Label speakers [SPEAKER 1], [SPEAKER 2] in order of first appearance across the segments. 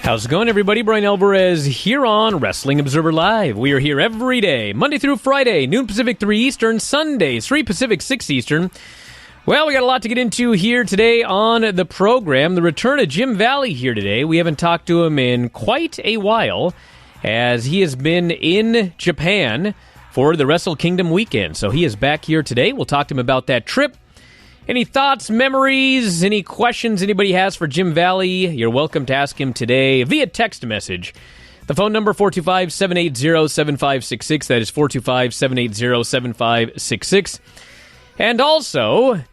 [SPEAKER 1] How's it going, everybody? Brian Alvarez here on Wrestling Observer Live. We are here every day, Monday through Friday, noon Pacific, 3 Eastern, Sundays, 3 Pacific, 6 Eastern. Well, we got a lot to get into here today on the program. The return of Jim Valle here today. We haven't talked to him in quite a while, as he has been in Japan for the Wrestle Kingdom weekend. So he is back here today. We'll talk to him about that trip. Any thoughts, memories, any questions anybody has for Jim Valle, you're welcome to ask him today via text message. The phone number, 425-780-7566. That is 425-780-7566. And also,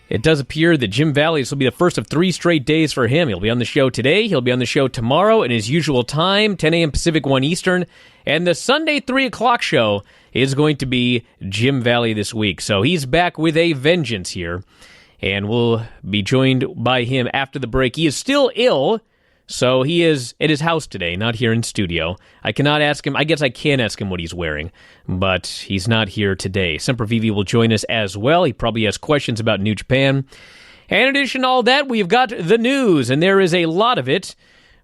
[SPEAKER 1] it does appear that Jim Valle, this will be the first of 3 straight days for him. He'll be on the show today. He'll be on the show tomorrow in his usual time, 10 a.m. Pacific, 1 Eastern. And the Sunday 3 o'clock show is going to be Jim Valle this week. So he's back with a vengeance here. And we'll be joined by him after the break. He is still ill, so he is at his house today, not here in studio. I cannot ask him. I guess I can ask him what he's wearing, but he's not here today. Semper Vivi will join us as well. He probably has questions about New Japan. And in addition to all that, we've got the news, and there is a lot of it.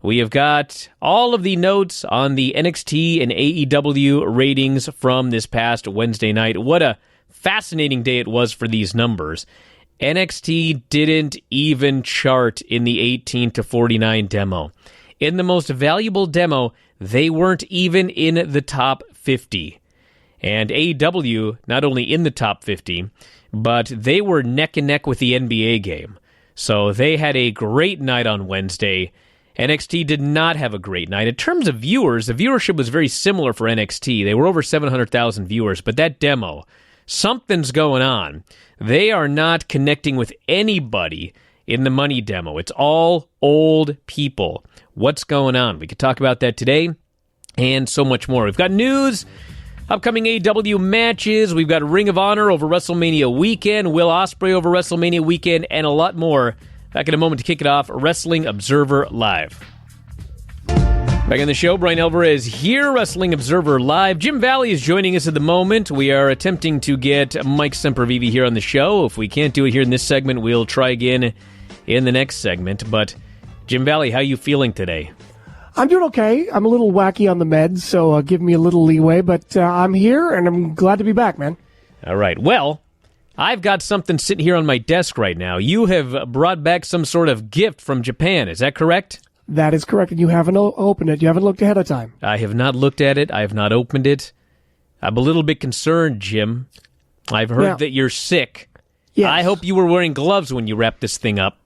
[SPEAKER 1] We have got all of the notes on the NXT and AEW ratings from this past Wednesday night. What a fascinating day it was for these numbers. NXT didn't even chart in the 18 to 49 demo. In the most valuable demo, they weren't even in the top 50. And AEW, not only in the top 50, but they were neck and neck with the NBA game. So they had a great night on Wednesday. NXT did not have a great night. In terms of viewers, the viewership was very similar for NXT. They were over 700,000 viewers, but that demo, something's going on. They are not connecting with anybody in the money demo. It's all old people. What's going on? We could talk about that today and so much more. We've got news, upcoming AEW matches. We've got Ring of Honor over WrestleMania weekend, Will Ospreay over WrestleMania weekend, and a lot more. Back in a moment to kick it off, Wrestling Observer Live. Back on the show, Brian Alvarez here, Wrestling Observer Live. Jim Valle is joining us at the moment. We are attempting to get Mike Sempervive here on the show. If we can't do it here in this segment, we'll try again in the next segment. But, Jim Valle, how are you feeling today?
[SPEAKER 2] I'm doing okay. I'm a little wacky on the meds, so give me a little leeway. But I'm here, and I'm glad to be back, man.
[SPEAKER 1] All right. Well, I've got something sitting here on my desk right now. You have brought back some sort of gift from Japan. Is that correct?
[SPEAKER 2] That is correct, and you haven't opened it. You haven't looked ahead of time.
[SPEAKER 1] I have not looked at it. I have not opened it. I'm a little bit concerned, Jim. I've heard that you're sick.
[SPEAKER 2] Yes.
[SPEAKER 1] I hope you were wearing gloves when you wrapped this thing up.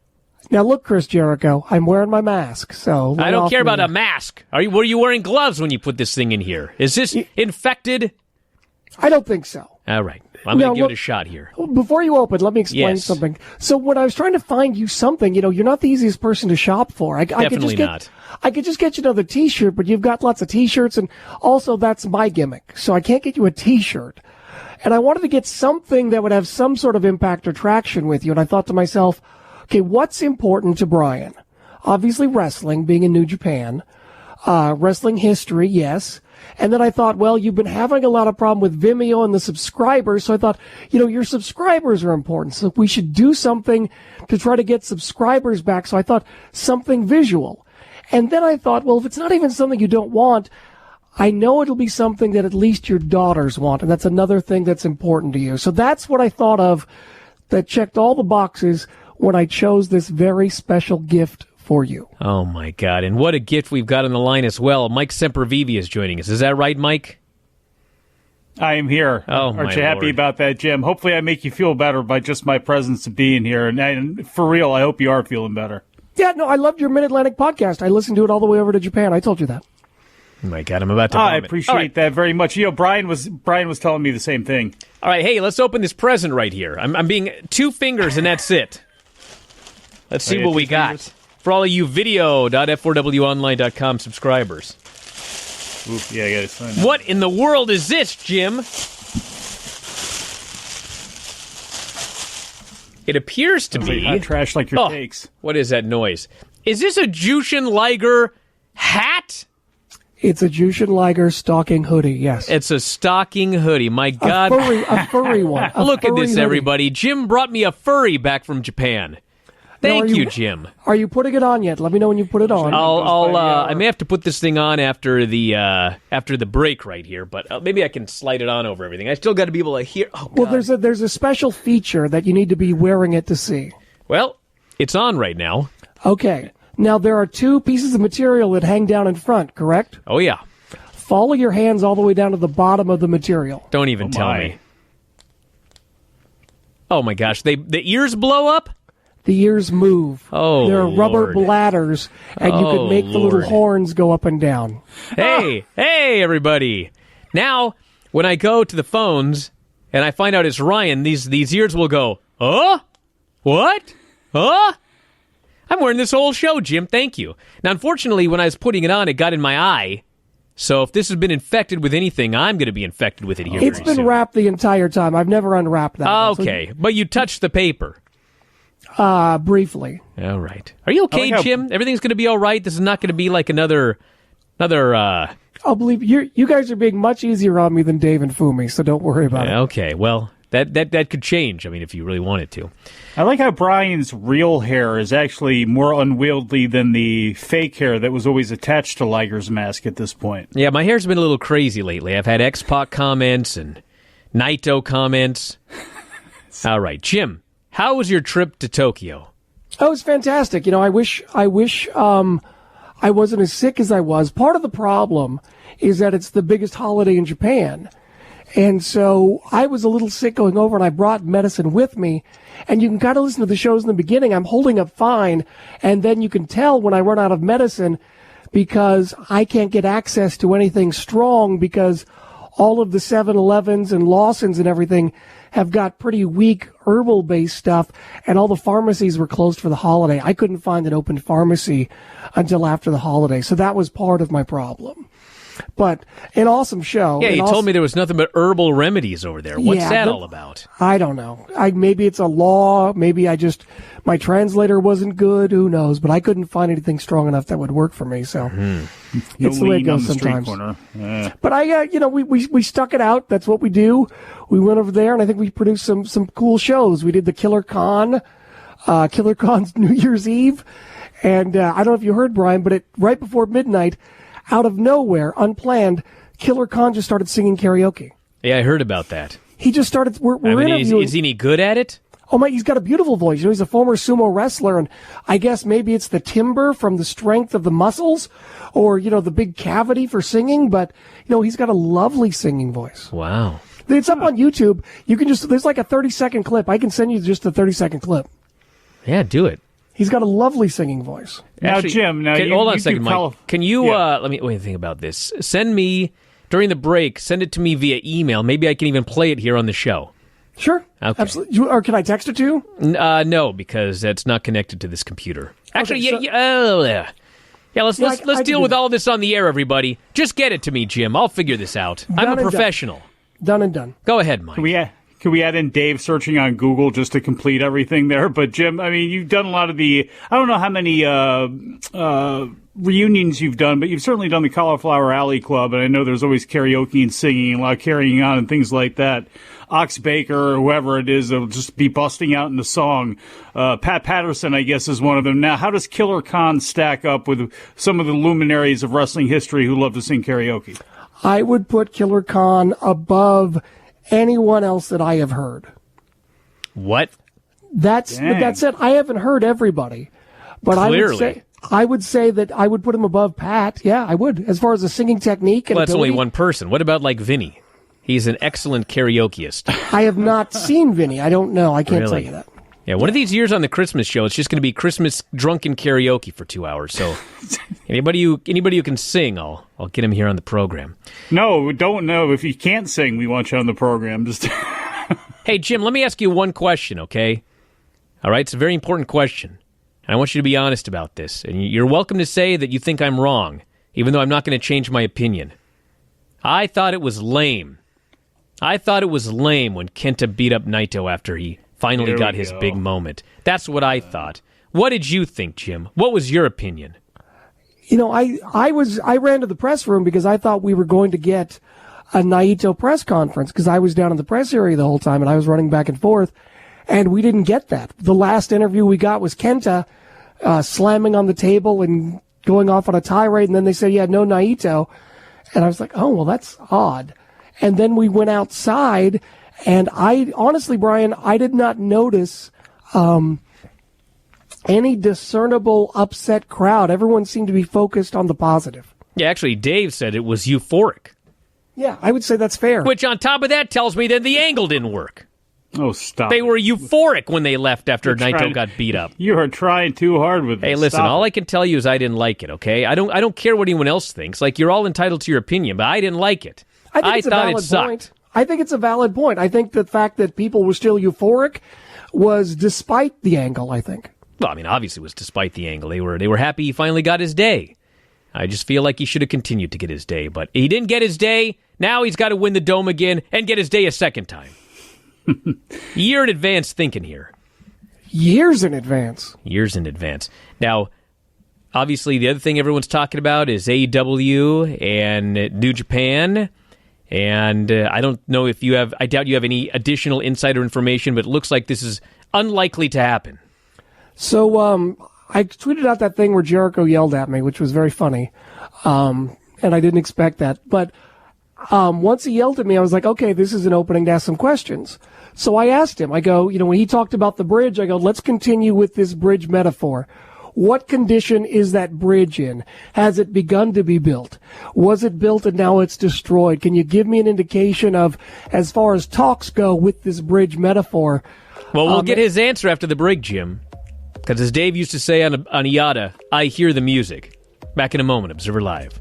[SPEAKER 2] Now, look, Chris Jericho, I'm wearing my mask, so...
[SPEAKER 1] I don't care about a mask. Were you wearing gloves when you put this thing in here? Is this infected?
[SPEAKER 2] I don't think so.
[SPEAKER 1] All right. I'm going to give it a shot here.
[SPEAKER 2] Before you open, let me explain something. So when I was trying to find you something, you're not the easiest person to shop for.
[SPEAKER 1] Definitely not.
[SPEAKER 2] I could just get you another T-shirt, but you've got lots of T-shirts, and also that's my gimmick. So I can't get you a T-shirt. And I wanted to get something that would have some sort of impact or traction with you, and I thought to myself, okay, what's important to Brian? Obviously wrestling, being in New Japan. Wrestling history, yes. And then I thought, well, you've been having a lot of problem with Vimeo and the subscribers, so I thought, your subscribers are important, so we should do something to try to get subscribers back, so I thought something visual. And then I thought, well, if it's not even something you don't want, I know it'll be something that at least your daughters want, and that's another thing that's important to you. So that's what I thought of that checked all the boxes when I chose this very special gift for you.
[SPEAKER 1] Oh, my God. And what a gift we've got on the line as well. Mike Sempervive is joining us. Is that right, Mike?
[SPEAKER 3] I am here.
[SPEAKER 1] Oh,
[SPEAKER 3] Aren't you happy about that, Jim? Hopefully I make you feel better by just my presence of being here. And for real, I hope you are feeling better.
[SPEAKER 2] Yeah, no, I loved your Mid-Atlantic podcast. I listened to it all the way over to Japan. I told you that.
[SPEAKER 1] Oh, my God. I'm about to vomit.
[SPEAKER 3] I appreciate that very much. Brian was telling me the same thing.
[SPEAKER 1] All right. Hey, let's open this present right here. I'm being 2 fingers, and that's it. Let's see what we got. For all of you video.f4wonline.com subscribers.
[SPEAKER 3] Ooh, yeah, I got to sign that.
[SPEAKER 1] What in the world is this, Jim? It appears to be...
[SPEAKER 3] hot trash like your cakes.
[SPEAKER 1] What is that noise? Is this a Jushin Liger hat?
[SPEAKER 2] It's a Jushin Liger stocking hoodie, yes.
[SPEAKER 1] It's a stocking hoodie. My God.
[SPEAKER 2] A furry one.
[SPEAKER 1] Look at this, everybody. Jim brought me a furry back from Japan. Thank you, Jim.
[SPEAKER 2] Are you putting it on yet? Let me know when you put it on.
[SPEAKER 1] I may have to put this thing on after the break right here, but maybe I can slide it on over everything. I still got to be able to hear. Oh,
[SPEAKER 2] well, there's a special feature that you need to be wearing it to see.
[SPEAKER 1] Well, it's on right now.
[SPEAKER 2] Okay. Now, there are 2 pieces of material that hang down in front, correct?
[SPEAKER 1] Oh, yeah.
[SPEAKER 2] Follow your hands all the way down to the bottom of the material.
[SPEAKER 1] Don't even tell me. Oh, my gosh. The ears blow up?
[SPEAKER 2] The ears move.
[SPEAKER 1] Oh,
[SPEAKER 2] there are rubber
[SPEAKER 1] Lord.
[SPEAKER 2] bladders, and you can make the little horns go up and down.
[SPEAKER 1] Hey, everybody. Now, when I go to the phones and I find out it's Ryan, these ears will go, huh? What? Huh? I'm wearing this whole show, Jim. Thank you. Now, unfortunately, when I was putting it on, it got in my eye. So if this has been infected with anything, I'm going to be infected with it here.
[SPEAKER 2] It's been wrapped the entire time. I've never unwrapped that.
[SPEAKER 1] Okay, but you touched the paper.
[SPEAKER 2] Briefly.
[SPEAKER 1] All right. Are you okay, Jim? Everything's going to be all right? This is not going to be like another.
[SPEAKER 2] I'll believe you guys are being much easier on me than Dave and Fumi, so don't worry about it.
[SPEAKER 1] Okay, well, that could change. I mean, if you really wanted to.
[SPEAKER 3] I like how Brian's real hair is actually more unwieldy than the fake hair that was always attached to Liger's mask at this point.
[SPEAKER 1] Yeah, my hair's been a little crazy lately. I've had X-Pac comments and Naito comments. All right, Jim, how was your trip to Tokyo?
[SPEAKER 2] Oh, it was fantastic. I wish I wasn't as sick as I was. Part of the problem is that it's the biggest holiday in Japan. And so I was a little sick going over, and I brought medicine with me. And you can kind of listen to the shows in the beginning. I'm holding up fine. And then you can tell when I run out of medicine because I can't get access to anything strong because all of the 7-Elevens and Lawsons and everything have got pretty weak herbal-based stuff, and all the pharmacies were closed for the holiday. I couldn't find an open pharmacy until after the holiday, so that was part of my problem. But an awesome show.
[SPEAKER 1] Yeah, you told me there was nothing but herbal remedies over there. What's that all about?
[SPEAKER 2] I don't know. Maybe it's a law. Maybe my translator wasn't good. Who knows? But I couldn't find anything strong enough that would work for me. So it's the way it goes sometimes. But we stuck it out. That's what we do. We went over there, and I think we produced some cool shows. We did the Killer Con's New Year's Eve, and I don't know if you heard, Brian, but right before midnight, out of nowhere, unplanned, Killer Khan just started singing karaoke.
[SPEAKER 1] Yeah, I heard about that.
[SPEAKER 2] He just started. We're interviewing.
[SPEAKER 1] Is he any good at it?
[SPEAKER 2] Oh my! He's got a beautiful voice. He's a former sumo wrestler, and I guess maybe it's the timbre from the strength of the muscles, or the big cavity for singing. But he's got a lovely singing voice.
[SPEAKER 1] Wow!
[SPEAKER 2] It's up on YouTube. You can there's like a 30-second clip. I can send you just a 30-second clip.
[SPEAKER 1] Yeah, do it.
[SPEAKER 2] He's got a lovely singing voice.
[SPEAKER 3] Now, Jim,
[SPEAKER 1] hold on a second, Mike. Can you let me think about this? Send me during the break. Send it to me via email. Maybe I can even play it here on the show.
[SPEAKER 2] Sure,
[SPEAKER 1] okay.
[SPEAKER 2] Absolutely. Or can I text it to you?
[SPEAKER 1] No, because that's not connected to this computer. Actually, yeah. Let's deal with all this on the air, everybody. Just get it to me, Jim. I'll figure this out. I'm a professional.
[SPEAKER 2] Done and done.
[SPEAKER 1] Go ahead, Mike.
[SPEAKER 3] Can we add in Dave searching on Google just to complete everything there? But, Jim, I mean, you've done a lot of I don't know how many reunions you've done, but you've certainly done the Cauliflower Alley Club, and I know there's always karaoke and singing and a lot of carrying on and things like that. Ox Baker or whoever it is, they'll just be busting out in the song. Pat Patterson, I guess, is one of them. Now, how does Killer Khan stack up with some of the luminaries of wrestling history who love to sing karaoke?
[SPEAKER 2] I would put Killer Khan above anyone else that I have heard.
[SPEAKER 1] What?
[SPEAKER 2] That said, I haven't heard everybody, but
[SPEAKER 1] clearly.
[SPEAKER 2] I would say that I would put him above Pat. Yeah, I would, as far as the singing technique.
[SPEAKER 1] Well, that's only one person. What about like Vinny? He's an excellent karaokeist.
[SPEAKER 2] I have not seen Vinny. I don't know. I can't tell you that.
[SPEAKER 1] Yeah, one of these years on the Christmas show, it's just going to be Christmas drunken karaoke for 2 hours. So anybody who can sing, I'll get him here on the program.
[SPEAKER 3] No, don't know. If you can't sing, we want you on the program. Just
[SPEAKER 1] Hey, Jim, let me ask you one question, okay? All right, it's a very important question. And I want you to be honest about this. And you're welcome to say that you think I'm wrong, even though I'm not going to change my opinion. I thought it was lame. I thought it was lame when Kenta beat up Naito after he finally got his big moment. That's what I thought. What did you think, Jim? What was your opinion?
[SPEAKER 2] I ran to the press room because I thought we were going to get a Naito press conference because I was down in the press area the whole time and I was running back and forth. And we didn't get that. The last interview we got was Kenta slamming on the table and going off on a tirade, and then they said, yeah, no Naito. And I was like, oh, well, that's odd. And then we went outside, and honestly, Brian, I did not notice any discernible upset crowd. Everyone seemed to be focused on the positive.
[SPEAKER 1] Yeah, actually, Dave said it was euphoric.
[SPEAKER 2] Yeah, I would say that's fair.
[SPEAKER 1] Which, on top of that, tells me that the angle didn't work.
[SPEAKER 3] Oh, stop.
[SPEAKER 1] They were euphoric when they left after Naito got beat up.
[SPEAKER 3] You are trying too hard with this.
[SPEAKER 1] Hey, listen, all I can tell you is I didn't like it, okay? I don't care what anyone else thinks. Like, you're all entitled to your opinion, but I didn't like it. I thought it sucked.
[SPEAKER 2] Point. I think it's a valid point. I think the fact that people were still euphoric was despite the angle, I think.
[SPEAKER 1] Well, I mean, obviously it was despite the angle. They were happy he finally got his day. I just feel like he should have continued to get his day, but he didn't get his day. Now he's got to win the Dome again and get his day a second time. Year in advance thinking here.
[SPEAKER 2] Years in advance.
[SPEAKER 1] Years in advance. Now, obviously, the other thing everyone's talking about is AEW and New Japan. And I don't know if you have, I doubt you have any additional insider information, but it looks like this is unlikely to happen.
[SPEAKER 2] So I tweeted out that thing where Jericho yelled at me, which was very funny. And I didn't expect that. But once he yelled at me, I was like, okay, this is an opening to ask some questions. So I asked him, I go, when he talked about the bridge, I go, let's continue with this bridge metaphor. What condition is that bridge in? Has it begun to be built? Was it built and now it's destroyed? Can you give me an indication of, as far as talks go with this bridge metaphor?
[SPEAKER 1] Well, we'll get his answer after the break, Jim. Because as Dave used to say on IATA, I hear the music. Back in a moment, Observer Live.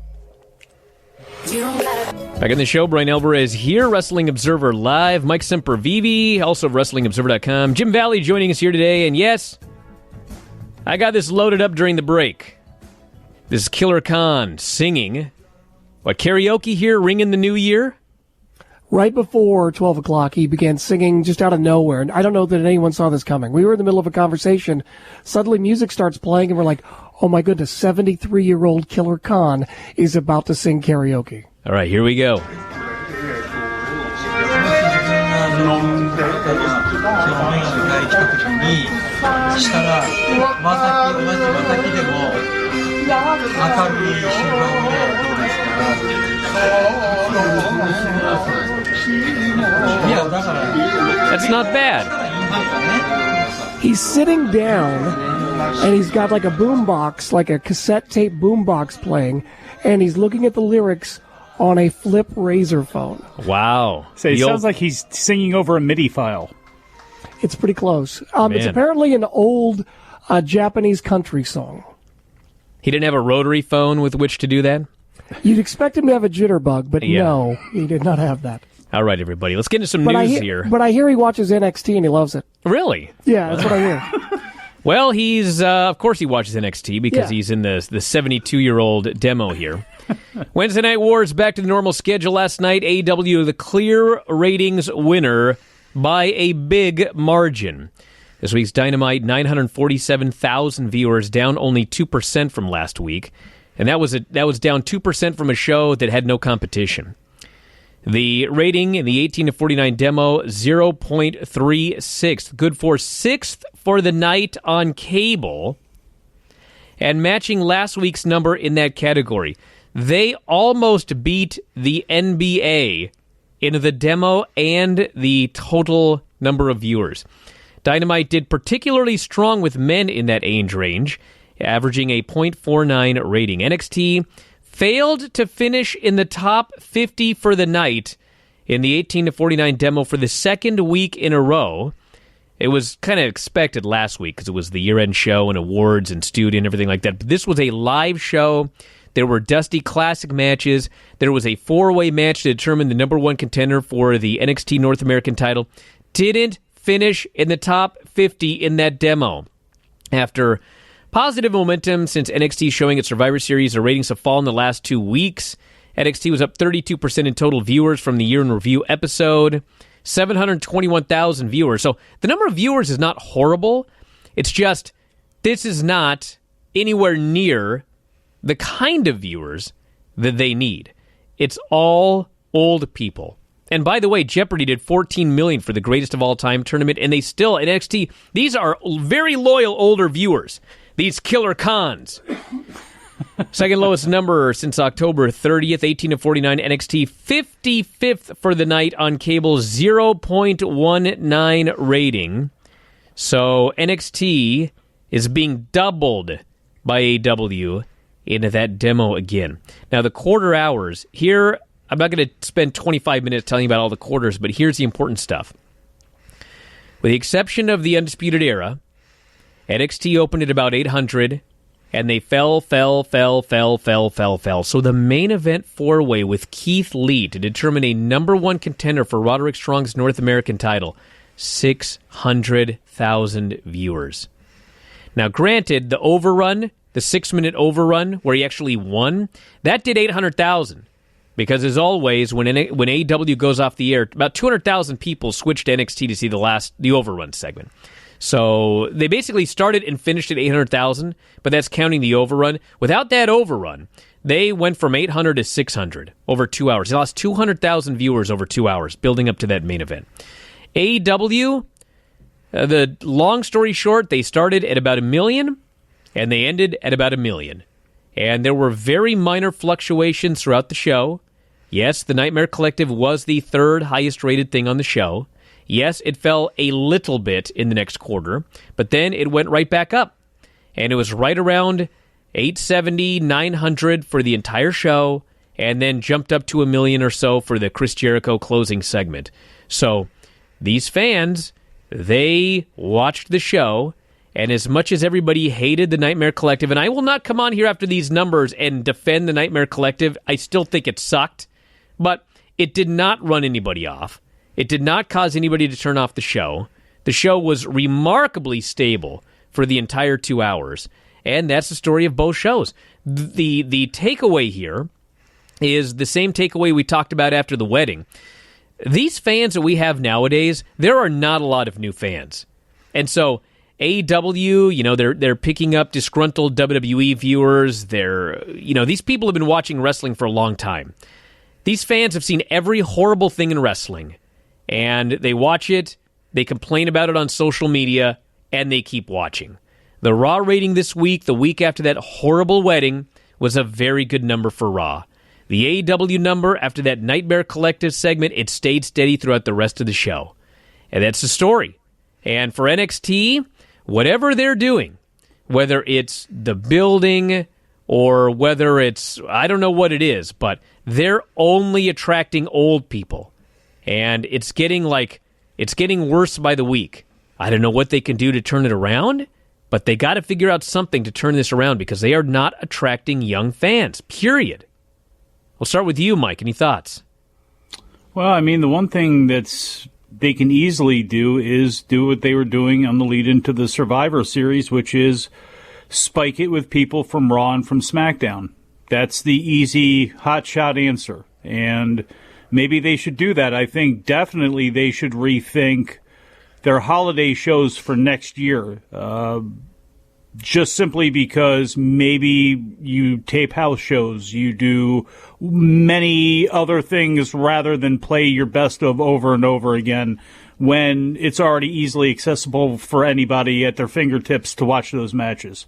[SPEAKER 1] Back in the show, Brian Alvarez here, Wrestling Observer Live. Mike Sempervive, also of WrestlingObserver.com. Jim Valle joining us here today, and yes, I got this loaded up during the break. This is Killer Khan singing. What, karaoke here, ringing the new year?
[SPEAKER 2] Right before 12 o'clock, he began singing just out of nowhere, and I don't know that anyone saw this coming. We were in the middle of a conversation. Suddenly, music starts playing, and we're like, oh my goodness, 73-year-old Killer Khan is about to sing karaoke.
[SPEAKER 1] All right, here we go. That's not bad.
[SPEAKER 2] He's sitting down, and he's got like a boombox, like a cassette tape boombox playing, and he's looking at the lyrics on a flip razor phone.
[SPEAKER 1] Wow.
[SPEAKER 3] So it sounds like he's singing over a MIDI file.
[SPEAKER 2] It's pretty close. It's apparently an old Japanese country song.
[SPEAKER 1] He didn't have a rotary phone with which to do that?
[SPEAKER 2] You'd expect him to have a jitterbug, but no, he did not have that.
[SPEAKER 1] All right, everybody, let's get into some news here.
[SPEAKER 2] But I hear he watches NXT and he loves it.
[SPEAKER 1] Really?
[SPEAKER 2] Yeah, that's what I hear.
[SPEAKER 1] Well, he's, of course he watches NXT because he's in the 72-year-old demo here. Wednesday Night Wars back to the normal schedule last night. AEW, the clear ratings winner by a big margin. This week's Dynamite, 947,000 viewers, down only 2% from last week. And that was down 2% from a show that had no competition. The rating in the 18 to 49 demo, 0.36. Good for 6th for the night on cable. And matching last week's number in that category. They almost beat the NBA in the demo and the total number of viewers. Dynamite did particularly strong with men in that age range, averaging a .49 rating. NXT failed to finish in the top 50 for the night in the 18 to 49 demo for the second week in a row. It was kind of expected last week because it was the year-end show and awards and studio and everything like that. But this was a live show. There were Dusty Classic matches. There was a four-way match to determine the number one contender for the NXT North American title. Didn't finish in the top 50 in that demo. After positive momentum since NXT showing its Survivor Series, the ratings have fallen the last 2 weeks. NXT was up 32% in total viewers from the Year in Review episode. 721,000 viewers. So the number of viewers is not horrible. It's just this is not anywhere near the kind of viewers that they need. It's all old people. And by the way, Jeopardy did $14 million for the greatest of all time tournament, and they still, NXT, these are very loyal older viewers. These killer cons. Second lowest number since October 30th, 18 to 49. NXT 55th for the night on cable, 0.19 rating. So NXT is being doubled by AEW in that demo again. Now the quarter hours here. I'm not going to spend 25 minutes telling you about all the quarters, but here's the important stuff. With the exception of the Undisputed Era, NXT opened at about 800, and they fell. So the main event four-way with Keith Lee to determine a number one contender for Roderick Strong's North American title, 600,000 viewers. Now, granted, the overrun, the 6-minute overrun where he actually won, that did 800,000. Because, as always, when AEW goes off the air, about 200,000 people switch to NXT to see the overrun segment. So they basically started and finished at 800,000, but that's counting the overrun. Without that overrun, they went from 800 to 600 over 2 hours. They lost 200,000 viewers over 2 hours, building up to that main event. AEW, the long story short, they started at about 1 million, and they ended at about 1 million. And there were very minor fluctuations throughout the show. Yes, the Nightmare Collective was the third highest rated thing on the show. Yes, it fell a little bit in the next quarter, but then it went right back up. And it was right around 870, 900 for the entire show, and then jumped up to 1 million or so for the Chris Jericho closing segment. So these fans, they watched the show, and as much as everybody hated the Nightmare Collective, and I will not come on here after these numbers and defend the Nightmare Collective, I still think it sucked, but it did not run anybody off. It did not cause anybody to turn off the show. The show was remarkably stable for the entire 2 hours, and that's the story of both shows. The takeaway here is the same takeaway we talked about after the wedding. These fans that we have nowadays, there are not a lot of new fans. And so AEW, they're picking up disgruntled WWE viewers. These people have been watching wrestling for a long time. These fans have seen every horrible thing in wrestling, and they watch it, they complain about it on social media, and they keep watching. The Raw rating this week, the week after that horrible wedding, was a very good number for Raw. The AEW number after that Nightmare Collective segment, it stayed steady throughout the rest of the show. And that's the story. And for NXT, whatever they're doing, whether it's the building or whether it's, I don't know what it is, but they're only attracting old people. And it's getting worse by the week. I don't know what they can do to turn it around, but they got to figure out something to turn this around because they are not attracting young fans, period. We'll start with you, Mike. Any thoughts?
[SPEAKER 3] Well, I mean, the one thing they can easily do is do what they were doing on the lead into the Survivor Series, which is spike it with people from Raw and from SmackDown. That's the easy, hotshot answer. And maybe they should do that. I think definitely they should rethink their holiday shows for next year. Just simply because maybe you tape house shows, you do many other things rather than play your best of over and over again when it's already easily accessible for anybody at their fingertips to watch those matches.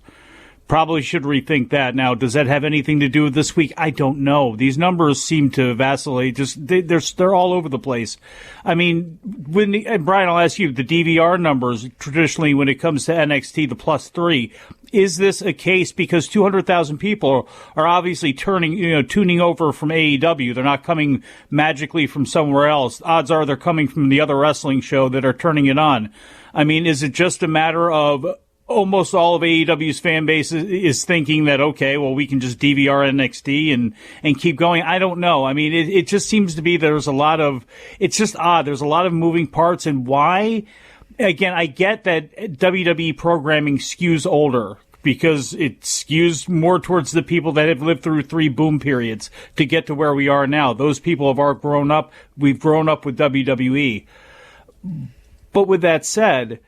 [SPEAKER 3] Probably should rethink that. Now, does that have anything to do with this week? I don't know. These numbers seem to vacillate. They're all over the place. I mean, and Brian, I'll ask you, the DVR numbers, traditionally when it comes to NXT, the +3, is this a case because 200,000 people are obviously tuning over from AEW? They're not coming magically from somewhere else. Odds are they're coming from the other wrestling show that are turning it on. I mean, is it just a matter of almost all of AEW's fan base is thinking that, okay, well, we can just DVR NXT and keep going? I don't know. I mean, it just seems to be it's just odd. There's a lot of moving parts, and why? Again, I get that WWE programming skews older because it skews more towards the people that have lived through 3 boom periods to get to where we are now. Those people have all grown up. We've grown up with WWE. But with that said,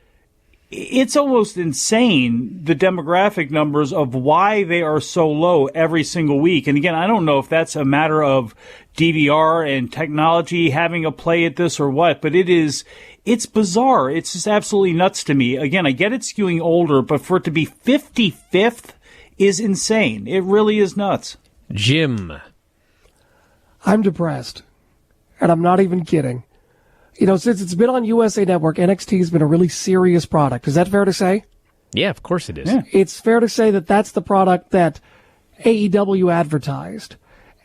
[SPEAKER 3] it's almost insane, the demographic numbers of why they are so low every single week. And again, I don't know if that's a matter of DVR and technology having a play at this or what, but it's bizarre. It's just absolutely nuts to me. Again, I get it skewing older, but for it to be 55th is insane. It really is nuts.
[SPEAKER 1] Jim.
[SPEAKER 2] I'm depressed. And I'm not even kidding. You know, since it's been on USA Network, NXT has been a really serious product. Is that fair to say?
[SPEAKER 1] Yeah, of course it is.
[SPEAKER 2] Yeah. It's fair to say that that's the product that AEW advertised.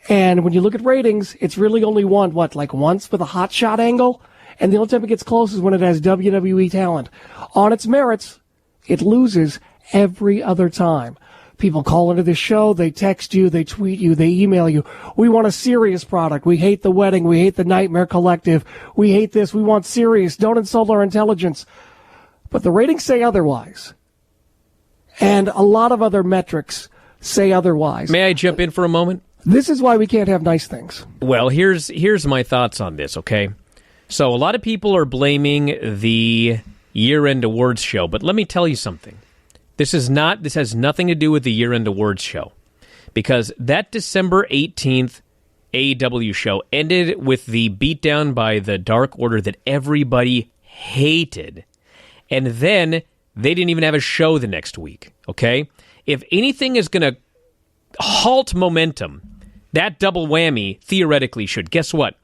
[SPEAKER 2] And when you look at ratings, it's really only won, once with a hot shot angle? And the only time it gets close is when it has WWE talent. On its merits, it loses every other time. People call into the show, they text you, they tweet you, they email you. We want a serious product. We hate the wedding. We hate the Nightmare Collective. We hate this. We want serious. Don't insult our intelligence. But the ratings say otherwise. And a lot of other metrics say otherwise.
[SPEAKER 1] May I jump in for a moment?
[SPEAKER 2] This is why we can't have nice things.
[SPEAKER 1] Well, here's my thoughts on this, okay? So a lot of people are blaming the year-end awards show, but let me tell you something. This has nothing to do with the year-end awards show, because that December 18th AEW show ended with the beatdown by the Dark Order that everybody hated. And then they didn't even have a show the next week, okay? If anything is going to halt momentum, that double whammy theoretically should. Guess what?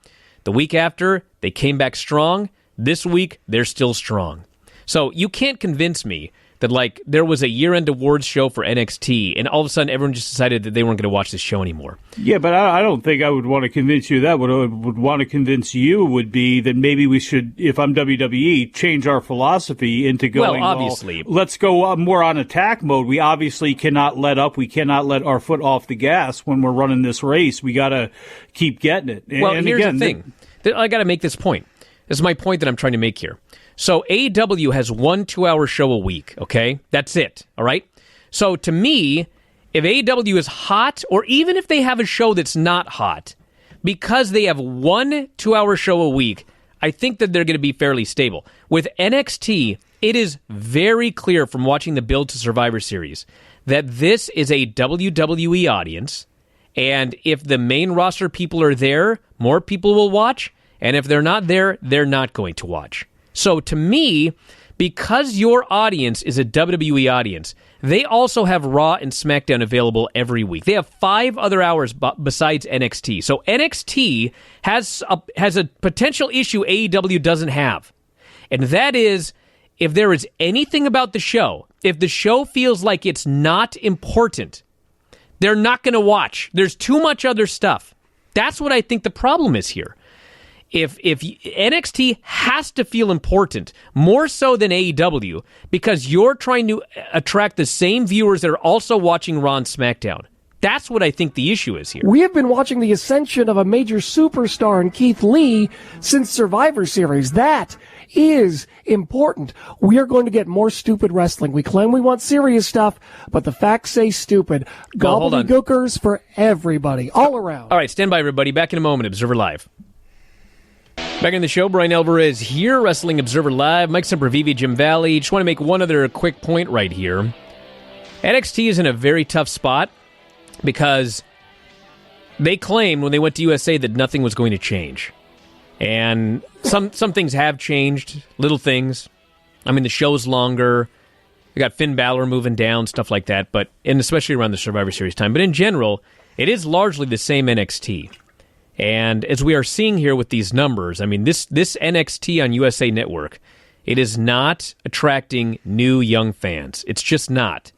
[SPEAKER 1] The week after, they came back strong. This week, they're still strong. So you can't convince me that, there was a year-end awards show for NXT, and all of a sudden everyone just decided that they weren't going to watch this show anymore.
[SPEAKER 3] Yeah, but I don't think I would want to convince you that. What I would want to convince you would be that maybe we should, if I'm WWE, change our philosophy into going,
[SPEAKER 1] well, obviously.
[SPEAKER 3] Let's go more on attack mode. We obviously cannot let up. We cannot let our foot off the gas when we're running this race. We got to keep getting it.
[SPEAKER 1] Well, and here's the thing. I got to make this point. This is my point that I'm trying to make here. So AEW has 1 2-hour show a week, okay? That's it, all right? So to me, if AEW is hot, or even if they have a show that's not hot, because they have 1 2-hour show a week, I think that they're going to be fairly stable. With NXT, it is very clear from watching the build to Survivor Series that this is a WWE audience, and if the main roster people are there, more people will watch, and if they're not there, they're not going to watch. So to me, because your audience is a WWE audience, they also have Raw and SmackDown available every week. They have 5 other hours besides NXT. So NXT has a potential issue AEW doesn't have. And that is, if there is anything about the show, if the show feels like it's not important, they're not going to watch. There's too much other stuff. That's what I think the problem is here. If NXT has to feel important, more so than AEW, because you're trying to attract the same viewers that are also watching Raw and SmackDown. That's what I think the issue is here.
[SPEAKER 2] We have been watching the ascension of a major superstar in Keith Lee since Survivor Series. That is important. We are going to get more stupid wrestling. We claim we want serious stuff, but the facts say stupid. Gobbledygookers for everybody, all around.
[SPEAKER 1] All right, stand by, everybody. Back in a moment. Observer Live. Back in the show, Brian Alvarez here, Wrestling Observer Live. Mike Sempervive, Jim Valle. Just want to make one other quick point right here. NXT is in a very tough spot because they claimed when they went to USA that nothing was going to change. And some things have changed, little things. I mean, the show's longer. We got Finn Balor moving down, stuff like that, and especially around the Survivor Series time. But in general, it is largely the same NXT. And as we are seeing here with these numbers, I mean, this NXT on USA Network, it is not attracting new young fans. It's just not.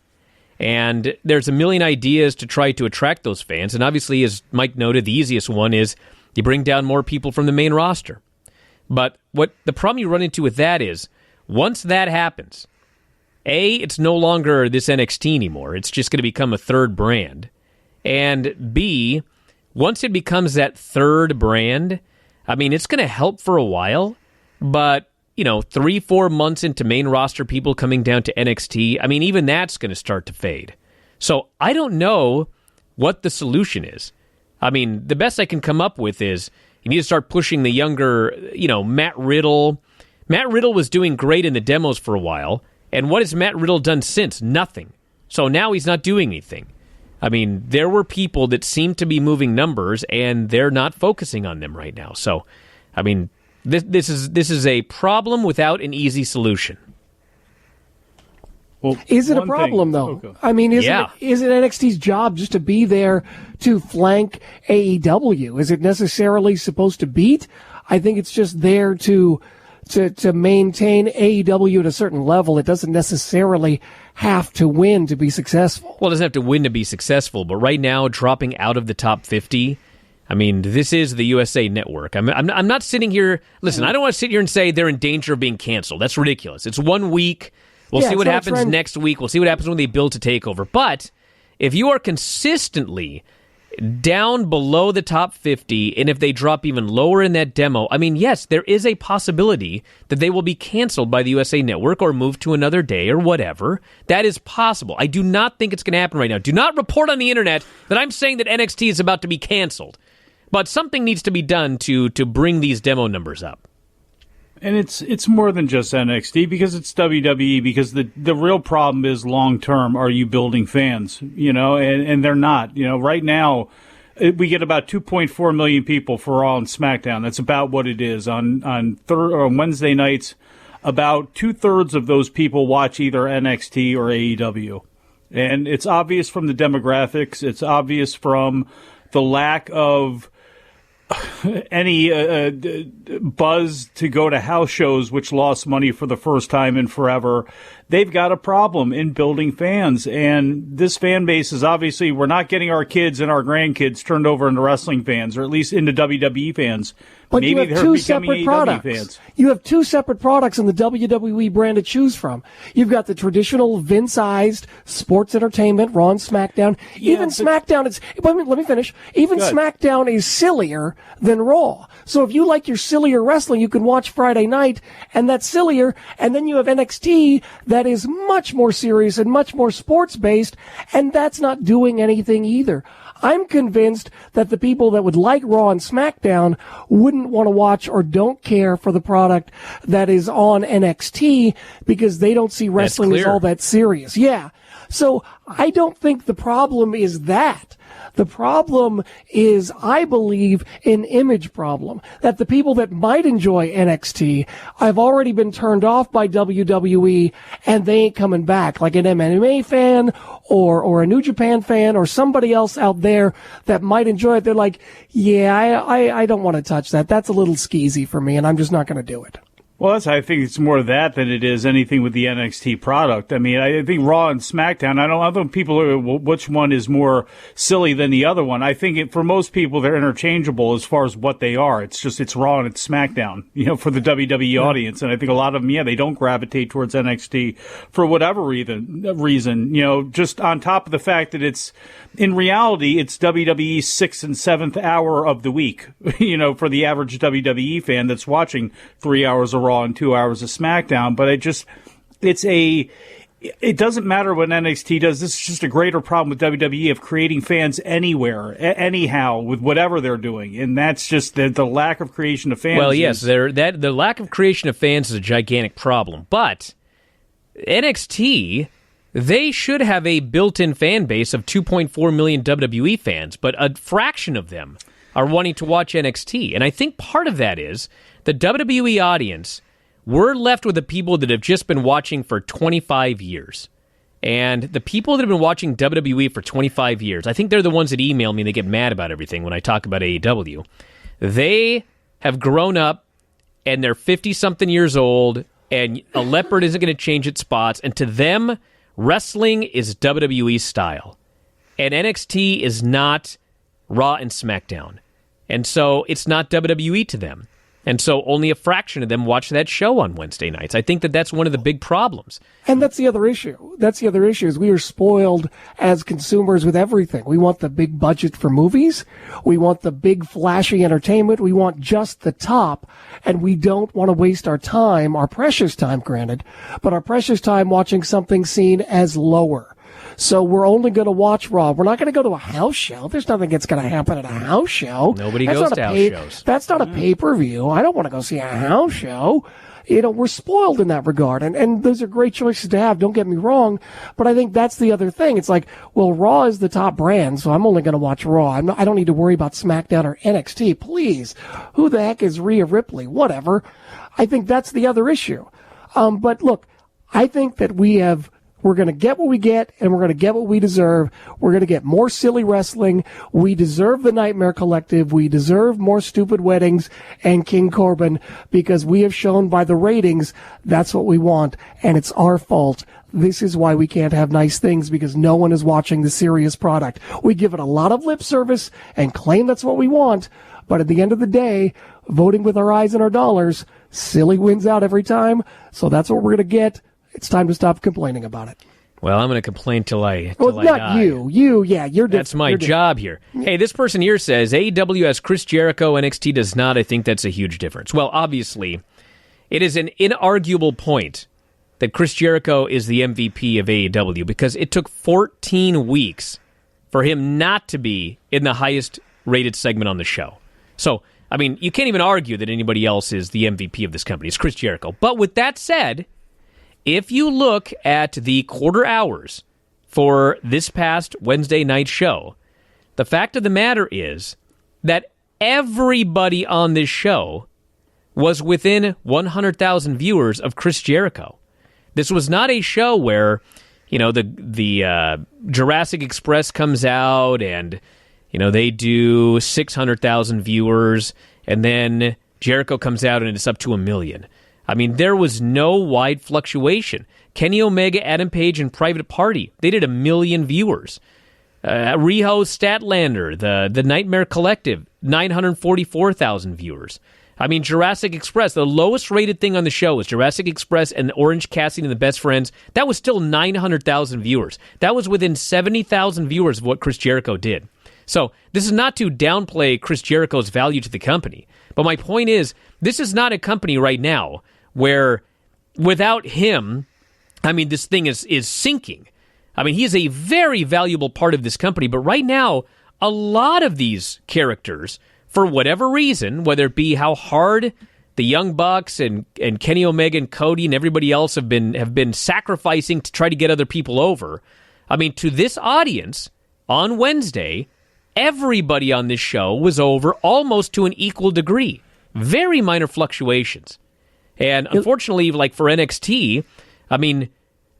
[SPEAKER 1] And there's a million ideas to try to attract those fans. And obviously, as Mike noted, the easiest one is you bring down more people from the main roster. But what the problem you run into with that is, once that happens, A, it's no longer this NXT anymore. It's just going to become a third brand. And B, once it becomes that third brand, I mean, it's going to help for a while, but, 3-4 months into main roster people coming down to NXT, I mean, even that's going to start to fade. So I don't know what the solution is. I mean, the best I can come up with is you need to start pushing the younger, Matt Riddle. Matt Riddle was doing great in the demos for a while, And what has Matt Riddle done since? Nothing. So now he's not doing anything. I mean, there were people that seem to be moving numbers, and they're not focusing on them right now. So, I mean, this is a problem without an easy solution.
[SPEAKER 2] Well, is it a problem, though?
[SPEAKER 3] Okay.
[SPEAKER 2] I mean, is it NXT's job just to be there to flank AEW? Is it necessarily supposed to beat? I think it's just there to maintain AEW at a certain level. It doesn't necessarily have to win to be successful.
[SPEAKER 1] Well, it doesn't have to win to be successful, but right now, dropping out of the top 50, I mean, this is the USA Network. I'm not sitting here. Listen, I don't want to sit here and say they're in danger of being canceled. That's ridiculous. It's 1 week. We'll see what happens next week. We'll see what happens when they build to TakeOver. But if you are consistently down below the top 50, and if they drop even lower in that demo, I mean, yes, there is a possibility that they will be canceled by the USA Network or moved to another day or whatever. That is possible. I do not think it's going to happen right now. Do not report on the internet that I'm saying that NXT is about to be canceled. But something needs to be done to bring these demo numbers up.
[SPEAKER 3] And it's more than just NXT, because it's WWE, because the real problem is long term, are you building fans? You know, and they're not. You know, right now we get about 2.4 million people for Raw and SmackDown. That's about what it is. On Wednesday nights, about 2/3 of those people watch either NXT or AEW. And it's obvious from the demographics, it's obvious from the lack of any buzz to go to house shows, which lost money for the first time in forever. They've got a problem in building fans, and this fan base is obviously, we're not getting our kids and our grandkids turned over into wrestling fans, or at least into WWE fans.
[SPEAKER 2] But
[SPEAKER 3] maybe
[SPEAKER 2] you have two separate products.
[SPEAKER 3] Fans.
[SPEAKER 2] You have two separate products in the WWE brand to choose from. You've got the traditional Vince-ized sports entertainment, Raw and SmackDown.
[SPEAKER 3] Yeah,
[SPEAKER 2] Even SmackDown is, let me finish. Even SmackDown is sillier than Raw. So if you like your sillier wrestling, you can watch Friday night, and that's sillier. And then you have NXT that is much more serious and much more sports-based, and that's not doing anything either. I'm convinced that the people that would like Raw and SmackDown wouldn't want to watch or don't care for the product that is on NXT because they don't see wrestling as all that serious. Yeah. So I don't think the problem is that. The problem is, I believe, an image problem. That the people that might enjoy NXT have already been turned off by WWE and they ain't coming back. Like an MMA fan or a New Japan fan or somebody else out there that might enjoy it. They're like, yeah, I don't want to touch that. That's a little skeezy for me and I'm just not going to do it.
[SPEAKER 3] Well, I think it's more that than it is anything with the NXT product. I mean, I think Raw and SmackDown, I don't know people which one is more silly than the other one. I think for most people, they're interchangeable as far as what they are. It's Raw and it's SmackDown, you know, for the WWE audience. And I think a lot of them, they don't gravitate towards NXT for whatever reason, you know, just on top of the fact that in reality, it's WWE's 6th and 7th hour of the week, you know, for the average WWE fan that's watching 3 hours of Raw and 2 hours of SmackDown. But it doesn't matter what NXT does. This is just a greater problem with WWE of creating fans anywhere, anyhow, with whatever they're doing. And that's just the lack of creation of fans.
[SPEAKER 1] Well, yes, the lack of creation of fans is a gigantic problem. But NXT, they should have a built-in fan base of 2.4 million WWE fans, but a fraction of them are wanting to watch NXT. And I think part of that is the WWE audience, we're left with the people that have just been watching for 25 years. And the people that have been watching WWE for 25 years, I think they're the ones that email me and they get mad about everything when I talk about AEW. They have grown up and they're 50-something years old, and a leopard isn't going to change its spots. And to them, wrestling is WWE style. And NXT is not Raw and SmackDown. And so it's not WWE to them. And so only a fraction of them watch that show on Wednesday nights. I think that's one of the big problems.
[SPEAKER 2] And that's the other issue. Is we are spoiled as consumers with everything. We want the big budget for movies. We want the big flashy entertainment. We want just the top. And we don't want to waste our time, our precious time, granted, but our precious time watching something seen as lower. So we're only going to watch Raw. We're not going to go to a house show. There's nothing that's going to happen at a house show.
[SPEAKER 1] Nobody goes to house shows.
[SPEAKER 2] That's not a pay-per-view. I don't want to go see a house show. we're spoiled in that regard. And those are great choices to have, don't get me wrong. But I think that's the other thing. It's like, well, Raw is the top brand, so I'm only going to watch Raw. I don't need to worry about SmackDown or NXT. Please. Who the heck is Rhea Ripley? Whatever. I think that's the other issue. But look, I think that we're going to get what we get, and we're going to get what we deserve. We're going to get more silly wrestling. We deserve the Nightmare Collective. We deserve more stupid weddings and King Corbin, because we have shown by the ratings that's what we want, and it's our fault. This is why we can't have nice things, because no one is watching the serious product. We give it a lot of lip service and claim that's what we want, but at the end of the day, voting with our eyes and our dollars, silly wins out every time, so that's what we're going to get. It's time to stop complaining about it.
[SPEAKER 1] Well, I'm going to complain till I
[SPEAKER 2] not
[SPEAKER 1] die.
[SPEAKER 2] You're
[SPEAKER 1] That's my job here. Hey, this person here says AEW has Chris Jericho, NXT does not. I think that's a huge difference. Well, obviously, it is an inarguable point that Chris Jericho is the MVP of AEW, because it took 14 weeks for him not to be in the highest rated segment on the show. So, I mean, you can't even argue that anybody else is the MVP of this company. It's Chris Jericho. But with that said, if you look at the quarter hours for this past Wednesday night show, the fact of the matter is that everybody on this show was within 100,000 viewers of Chris Jericho. This was not a show where, the Jurassic Express comes out and, they do 600,000 viewers, and then Jericho comes out and it's up to 1 million. I mean, there was no wide fluctuation. Kenny Omega, Adam Page, and Private Party, they did 1 million viewers. Riho, Statlander, the Nightmare Collective, 944,000 viewers. I mean, Jurassic Express, the lowest rated thing on the show was Jurassic Express and Orange Cassidy and the Best Friends. That was still 900,000 viewers. That was within 70,000 viewers of what Chris Jericho did. So this is not to downplay Chris Jericho's value to the company. But my point is, this is not a company right now where without him, I mean, this thing is sinking. I mean, he is a very valuable part of this company, but right now, a lot of these characters, for whatever reason, whether it be how hard the Young Bucks and Kenny Omega and Cody and everybody else have been sacrificing to try to get other people over, I mean, to this audience, on Wednesday, everybody on this show was over almost to an equal degree. Very minor fluctuations. And unfortunately, like for NXT, I mean,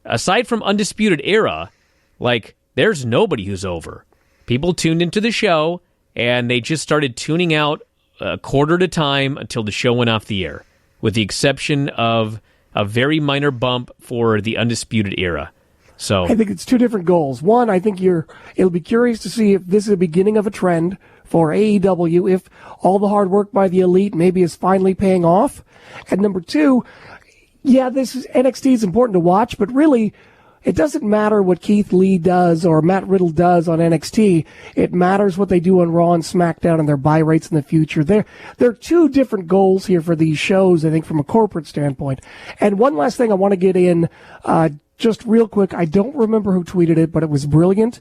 [SPEAKER 1] aside from Undisputed Era, like, there's nobody who's over. People tuned into the show, and they just started tuning out a quarter at a time until the show went off the air, with the exception of a very minor bump for the Undisputed Era. So
[SPEAKER 2] I think it's two different goals. One, I think it'll be curious to see if this is the beginning of a trend for AEW, if all the hard work by the Elite maybe is finally paying off. And number two, NXT is important to watch, but really, it doesn't matter what Keith Lee does or Matt Riddle does on NXT. It matters what they do on Raw and SmackDown and their buy rates in the future. There are two different goals here for these shows, I think, from a corporate standpoint. And one last thing I want to get in, just real quick. I don't remember who tweeted it, but it was brilliant.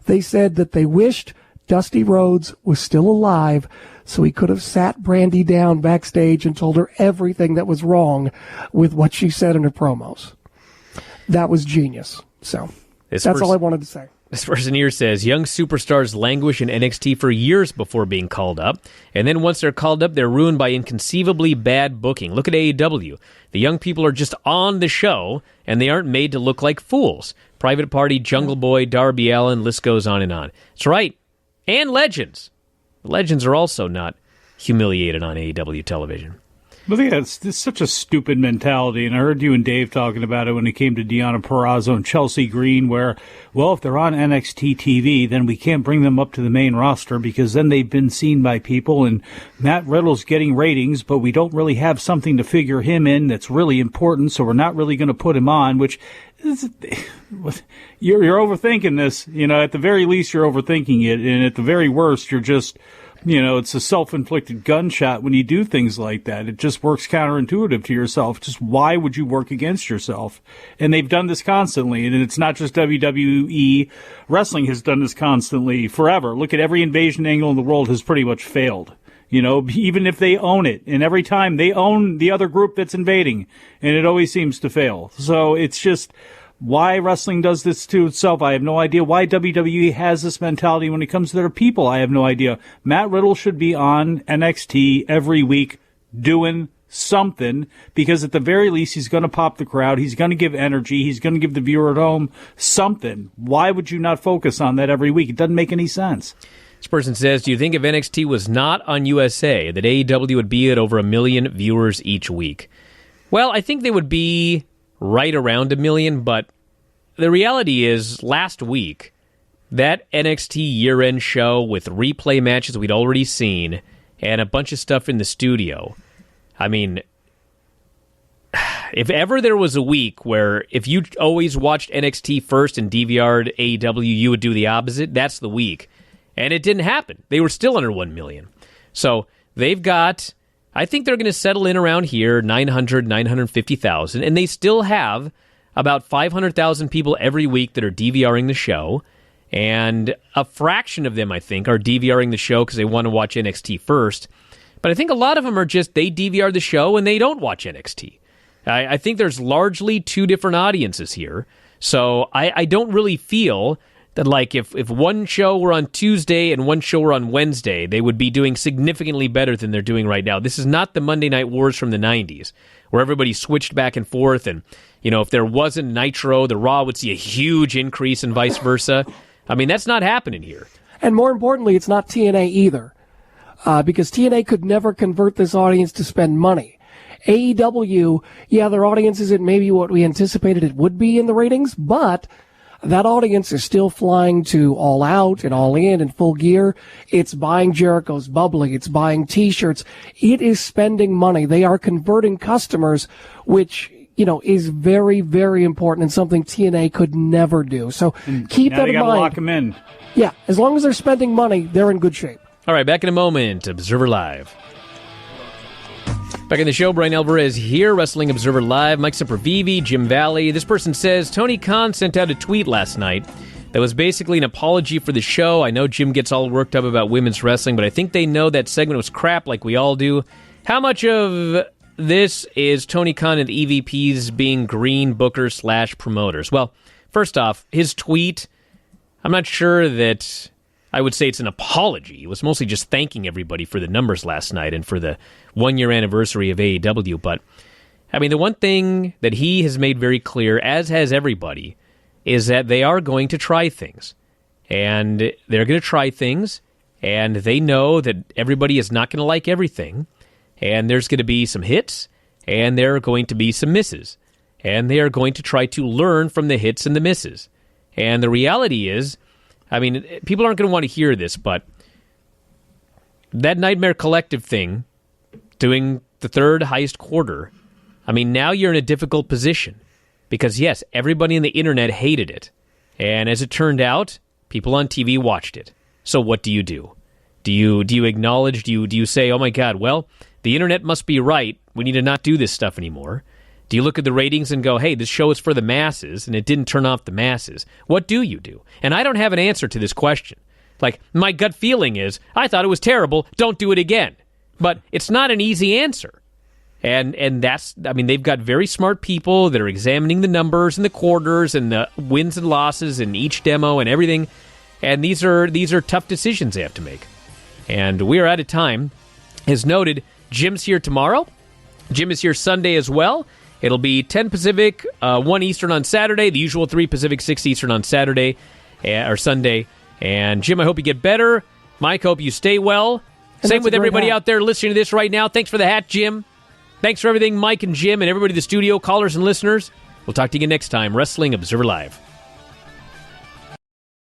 [SPEAKER 2] They said that they wished Dusty Rhodes was still alive so he could have sat Brandy down backstage and told her everything that was wrong with what she said in her promos. That was genius. So that's all I wanted to say.
[SPEAKER 1] This person here says, young superstars languish in NXT for years before being called up, and then once they're called up, they're ruined by inconceivably bad booking. Look at AEW. The young people are just on the show, and they aren't made to look like fools. Private Party, Jungle Boy, Darby Allin, list goes on and on. That's right. And legends. The legends are also not humiliated on AEW television.
[SPEAKER 3] I think it's such a stupid mentality, and I heard you and Dave talking about it when it came to Deonna Purrazzo and Chelsea Green, where, well, if they're on NXT TV, then we can't bring them up to the main roster because then they've been seen by people, and Matt Riddle's getting ratings, but we don't really have something to figure him in that's really important, so we're not really going to put him on, which is, you're overthinking this. At the very least, you're overthinking it, and at the very worst, you're just... it's a self-inflicted gunshot when you do things like that. It just works counterintuitive to yourself. Just why would you work against yourself? And they've done this constantly, and it's not just WWE. Wrestling has done this constantly forever. Look at every invasion angle in the world has pretty much failed. even if they own it. And every time they own the other group that's invading, and it always seems to fail. So it's just why wrestling does this to itself. I have no idea why WWE has this mentality when it comes to their people. I have no idea. Matt Riddle should be on NXT every week doing something, because at the very least he's going to pop the crowd, he's going to give energy, he's going to give the viewer at home something. Why would you not focus on that every week? It doesn't make any sense.
[SPEAKER 1] This person says, do you think if NXT was not on USA that AEW would be at over 1 million viewers each week? Well, I think they would be right around 1 million, but the reality is last week that NXT year-end show with replay matches we'd already seen and a bunch of stuff in the studio, I mean, if ever there was a week where if you always watched NXT first and DVR'd AEW, you would do the opposite, that's the week. And it didn't happen. They were still under 1 million. So they've got, I think they're going to settle in around here, 900, 950,000, and they still have about 500,000 people every week that are DVRing the show, and a fraction of them, I think, are DVRing the show because they want to watch NXT first. But I think a lot of them are just, they DVR the show and they don't watch NXT. I think there's largely two different audiences here. So I don't really feel that, like, if one show were on Tuesday and one show were on Wednesday, they would be doing significantly better than they're doing right now. This is not the Monday Night Wars from the 90s, where everybody switched back and forth, and, if there wasn't Nitro, the Raw would see a huge increase and vice versa. I mean, that's not happening here.
[SPEAKER 2] And more importantly, it's not TNA either. Because TNA could never convert this audience to spend money. AEW, their audience isn't maybe what we anticipated it would be in the ratings, but that audience is still flying to All Out and All In and Full Gear. It's buying Jericho's Bubbly. It's buying T-shirts. It is spending money. They are converting customers, which, is very, very important and something TNA could never do. So keep that in mind.
[SPEAKER 3] Lock them in.
[SPEAKER 2] Yeah, as long as they're spending money, they're in good shape.
[SPEAKER 1] All right, back in a moment. Observer Live. Back in the show, Brian Alvarez here, Wrestling Observer Live. Mike Sempervive, Jim Valle. This person says, Tony Khan sent out a tweet last night that was basically an apology for the show. I know Jim gets all worked up about women's wrestling, but I think they know that segment was crap like we all do. How much of this is Tony Khan and the EVPs being green bookers / promoters? Well, first off, his tweet, I'm not sure that I would say it's an apology. It was mostly just thanking everybody for the numbers last night and for the 1-year anniversary of AEW. But, I mean, the one thing that he has made very clear, as has everybody, is that they are going to try things. And they're going to try things, and they know that everybody is not going to like everything. And there's going to be some hits, and there are going to be some misses. And they are going to try to learn from the hits and the misses. And the reality is, I mean, people aren't going to want to hear this, but that Nightmare Collective thing, doing the third highest quarter, I mean, now you're in a difficult position. Because, yes, everybody on the internet hated it. And as it turned out, people on TV watched it. So what do? Do you acknowledge, do you say, oh my God, well, the internet must be right, we need to not do this stuff anymore? Do you look at the ratings and go, hey, this show is for the masses, and it didn't turn off the masses? What do you do? And I don't have an answer to this question. Like, my gut feeling is, I thought it was terrible, don't do it again. But it's not an easy answer. And that's, I mean, they've got very smart people that are examining the numbers and the quarters and the wins and losses in each demo and everything. And these are tough decisions they have to make. And we are out of time. As noted, Jim's here tomorrow. Jim is here Sunday as well. It'll be 10 Pacific, 1 Eastern on Saturday, the usual 3 Pacific, 6 Eastern on Saturday or Sunday. And Jim, I hope you get better. Mike, hope you stay well. And same with everybody out there listening to this right now. Thanks for the hat, Jim. Thanks for everything, Mike and Jim and everybody in the studio, callers and listeners. We'll talk to you again next time. Wrestling Observer Live.